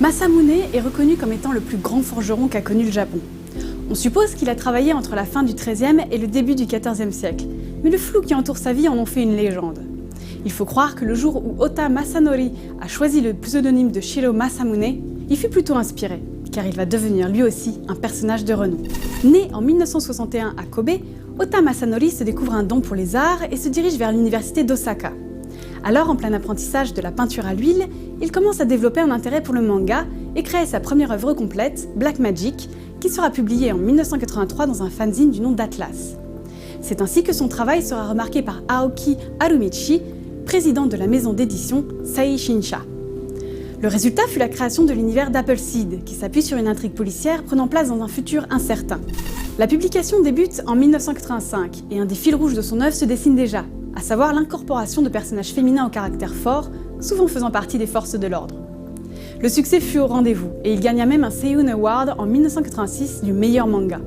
Masamune est reconnu comme étant le plus grand forgeron qu'a connu le Japon. On suppose qu'il a travaillé entre la fin du XIIIe et le début du XIVe siècle, mais le flou qui entoure sa vie en ont fait une légende. Il faut croire que le jour où Ota Masanori a choisi le pseudonyme de Shiro Masamune, il fut plutôt inspiré, car il va devenir lui aussi un personnage de renom. Né en 1961 à Kobe, Ota Masanori se découvre un don pour les arts et se dirige vers l'université d'Osaka. Alors, en plein apprentissage de la peinture à l'huile, il commence à développer un intérêt pour le manga et crée sa première œuvre complète, Black Magic, qui sera publiée en 1983 dans un fanzine du nom d'Atlas. C'est ainsi que son travail sera remarqué par Aoki Harumichi, président de la maison d'édition Seishinsha. Le résultat fut la création de l'univers d'Appleseed, qui s'appuie sur une intrigue policière prenant place dans un futur incertain. La publication débute en 1985 et un des fils rouges de son œuvre se dessine déjà, à savoir l'incorporation de personnages féminins au caractère fort, souvent faisant partie des forces de l'ordre. Le succès fut au rendez-vous et il gagna même un Seiyun Award en 1986 du meilleur manga.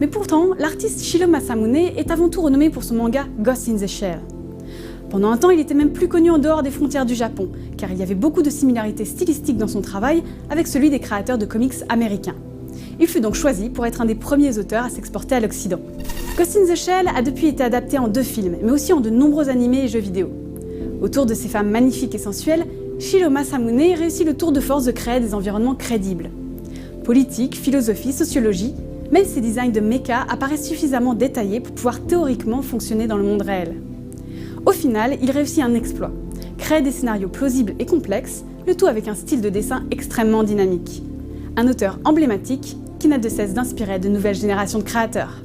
Mais pourtant, l'artiste Shiro Masamune est avant tout renommé pour son manga Ghost in the Shell. Pendant un temps, il était même plus connu en dehors des frontières du Japon, car il y avait beaucoup de similarités stylistiques dans son travail avec celui des créateurs de comics américains. Il fut donc choisi pour être un des premiers auteurs à s'exporter à l'Occident. Ghost in the Shell a depuis été adapté en 2 films, mais aussi en de nombreux animés et jeux vidéo. Autour de ces femmes magnifiques et sensuelles, Shiro Masamune réussit le tour de force de créer des environnements crédibles. Politique, philosophie, sociologie, même ses designs de mecha apparaissent suffisamment détaillés pour pouvoir théoriquement fonctionner dans le monde réel. Au final, il réussit un exploit, créer des scénarios plausibles et complexes, le tout avec un style de dessin extrêmement dynamique. Un auteur emblématique qui n'a de cesse d'inspirer de nouvelles générations de créateurs.